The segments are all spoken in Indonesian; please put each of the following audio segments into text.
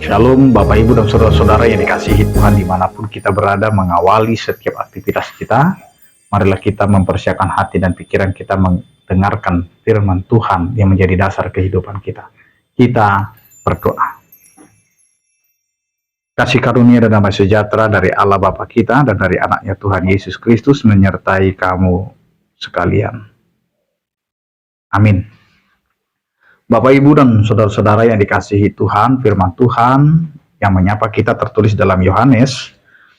Shalom Bapak Ibu dan Saudara-saudara yang dikasihi Tuhan dimanapun kita berada, mengawali setiap aktivitas kita. Marilah kita mempersiapkan hati dan pikiran kita mendengarkan firman Tuhan yang menjadi dasar kehidupan kita. Kita berdoa. Kasih karunia dan damai sejahtera dari Allah Bapa kita dan dari anaknya Tuhan Yesus Kristus menyertai kamu sekalian. Amin. Bapak, Ibu, dan Saudara-saudara yang dikasihi Tuhan, firman Tuhan yang menyapa kita tertulis dalam Yohanes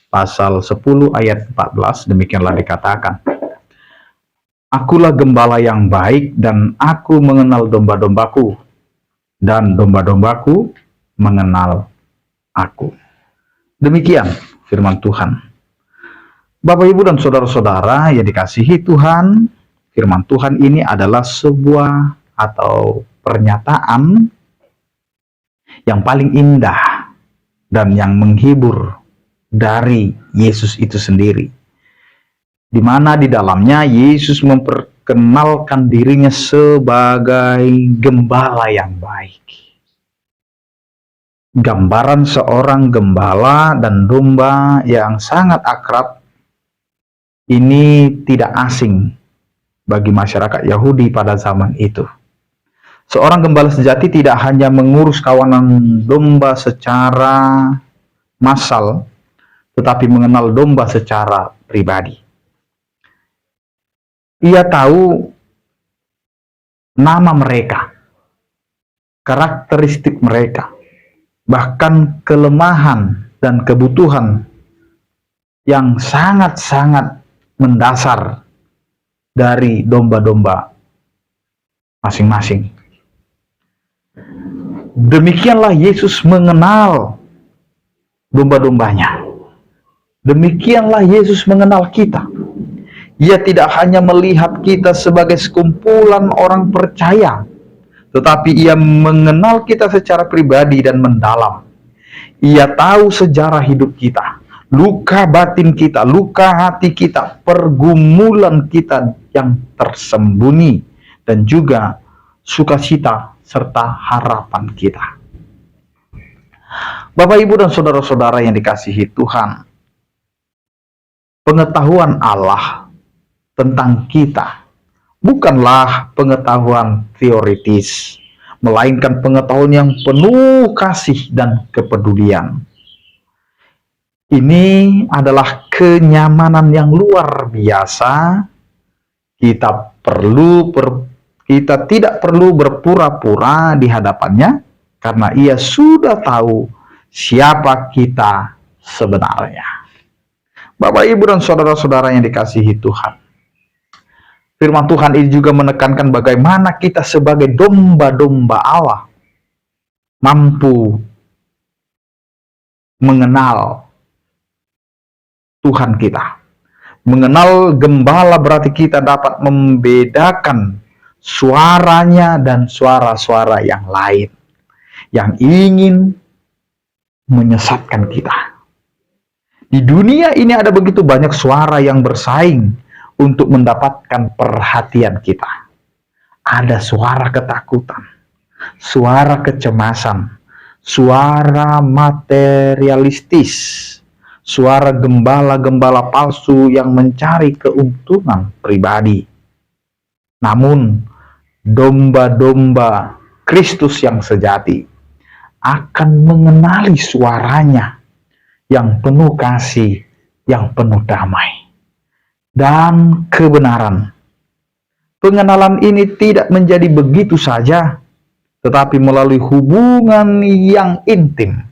pasal 10 ayat 14, demikianlah dikatakan, Akulah gembala yang baik dan aku mengenal domba-dombaku, dan domba-dombaku mengenal aku. Demikian firman Tuhan. Bapak, Ibu, dan Saudara-saudara yang dikasihi Tuhan, firman Tuhan ini adalah sebuah atau pernyataan yang paling indah dan yang menghibur dari Yesus itu sendiri, di mana di dalamnya Yesus memperkenalkan dirinya sebagai gembala yang baik. Gambaran seorang gembala dan domba yang sangat akrab ini tidak asing bagi masyarakat Yahudi pada zaman itu. Seorang gembala sejati tidak hanya mengurus kawanan domba secara massal, tetapi mengenal domba secara pribadi. Ia tahu nama mereka, karakteristik mereka, bahkan kelemahan dan kebutuhan yang sangat-sangat mendasar dari domba-domba masing-masing. Demikianlah Yesus mengenal domba-dombanya. Demikianlah Yesus mengenal kita. Ia tidak hanya melihat kita sebagai sekumpulan orang percaya, tetapi ia mengenal kita secara pribadi dan mendalam. Ia tahu sejarah hidup kita, luka batin kita, luka hati kita, pergumulan kita yang tersembunyi, dan juga sukacita serta harapan kita. Bapak, Ibu, dan Saudara-saudara yang dikasihi Tuhan, pengetahuan Allah tentang kita bukanlah pengetahuan teoritis, melainkan pengetahuan yang penuh kasih dan kepedulian. Ini adalah kenyamanan yang luar biasa. Kita tidak perlu berpura-pura di hadapannya, karena ia sudah tahu siapa kita sebenarnya. Bapak, Ibu, dan Saudara-saudara yang dikasihi Tuhan, firman Tuhan ini juga menekankan bagaimana kita sebagai domba-domba Allah mampu mengenal Tuhan kita. Mengenal gembala berarti kita dapat membedakan suaranya dan suara-suara yang lain yang ingin menyesatkan kita. Di dunia ini ada begitu banyak suara yang bersaing untuk mendapatkan perhatian kita. Ada suara ketakutan, suara kecemasan, suara materialistis, suara gembala-gembala palsu yang mencari keuntungan pribadi. Namun, domba-domba Kristus yang sejati akan mengenali suaranya yang penuh kasih, yang penuh damai dan kebenaran. Pengenalan ini tidak menjadi begitu saja, tetapi melalui hubungan yang intim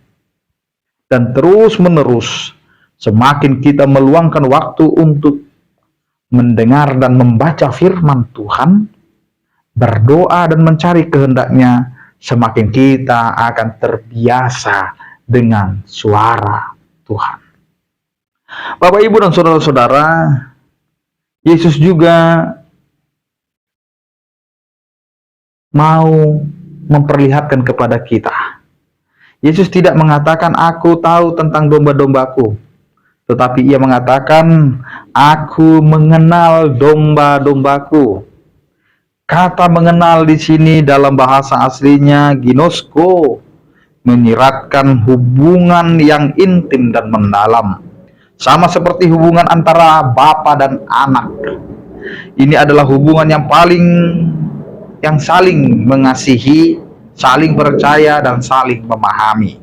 dan terus-menerus. Semakin kita meluangkan waktu untuk mendengar dan membaca firman Tuhan, berdoa dan mencari kehendaknya, semakin kita akan terbiasa dengan suara Tuhan. Bapak, Ibu, dan Saudara-saudara, Yesus juga mau memperlihatkan kepada kita. Yesus tidak mengatakan, aku tahu tentang domba-dombaku, tetapi ia mengatakan, aku mengenal domba-dombaku. Kata mengenal di sini dalam bahasa aslinya ginosko, menyiratkan hubungan yang intim dan mendalam, sama seperti hubungan antara bapa dan anak. Ini adalah hubungan yang saling mengasihi, saling percaya, dan saling memahami.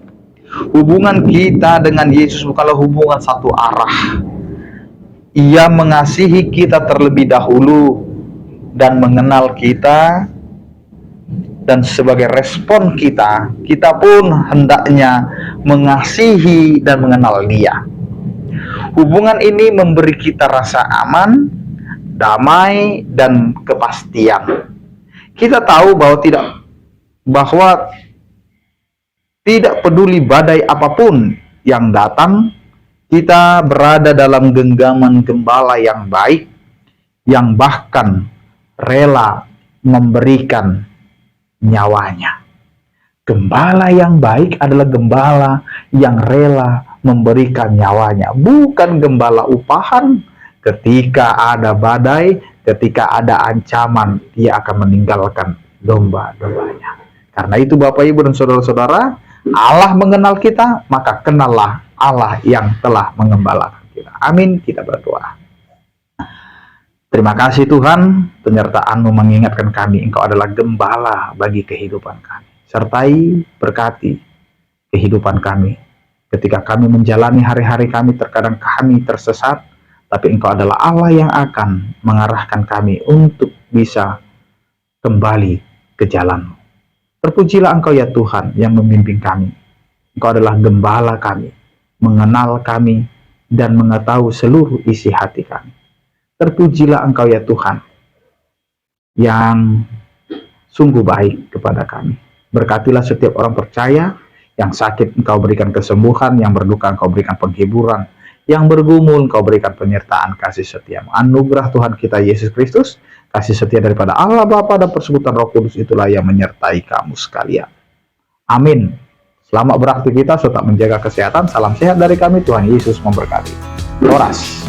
Hubungan kita dengan Yesus bukanlah hubungan satu arah. Ia mengasihi kita terlebih dahulu dan mengenal kita, dan sebagai respon kita pun hendaknya mengasihi dan mengenal Dia. Hubungan ini memberi kita rasa aman, damai, dan kepastian. Kita tahu bahwa tidak peduli badai apapun yang datang, kita berada dalam genggaman gembala yang baik, yang bahkan rela memberikan nyawanya. Gembala yang baik adalah gembala yang rela memberikan nyawanya, bukan gembala upahan. Ketika ada badai, ketika ada ancaman, dia akan meninggalkan domba-dombanya. Karena itu Bapak, Ibu, dan saudara-saudara, Allah mengenal kita, maka kenallah Allah yang telah mengembalakan kita. Amin. Kita berdoa. Terima kasih Tuhan, penyertaan-Mu mengingatkan kami, Engkau adalah gembala bagi kehidupan kami. Sertai, berkati kehidupan kami. Ketika kami menjalani hari-hari kami, terkadang kami tersesat, tapi Engkau adalah Allah yang akan mengarahkan kami untuk bisa kembali ke jalan-Mu. Terpujilah Engkau ya Tuhan yang membimbing kami. Engkau adalah gembala kami, mengenal kami, dan mengetahui seluruh isi hati kami. Terpujilah Engkau ya Tuhan yang sungguh baik kepada kami. Berkatilah setiap orang percaya, yang sakit Engkau berikan kesembuhan, yang berduka Engkau berikan penghiburan, yang bergumul Engkau berikan penyertaan kasih setia-Mu. Anugerah Tuhan kita Yesus Kristus, kasih setia daripada Allah Bapa dan persekutuan Roh Kudus itulah yang menyertai kamu sekalian. Amin. Selamat beraktivitas, tetap menjaga kesehatan. Salam sehat dari kami, Tuhan Yesus memberkati. Horas.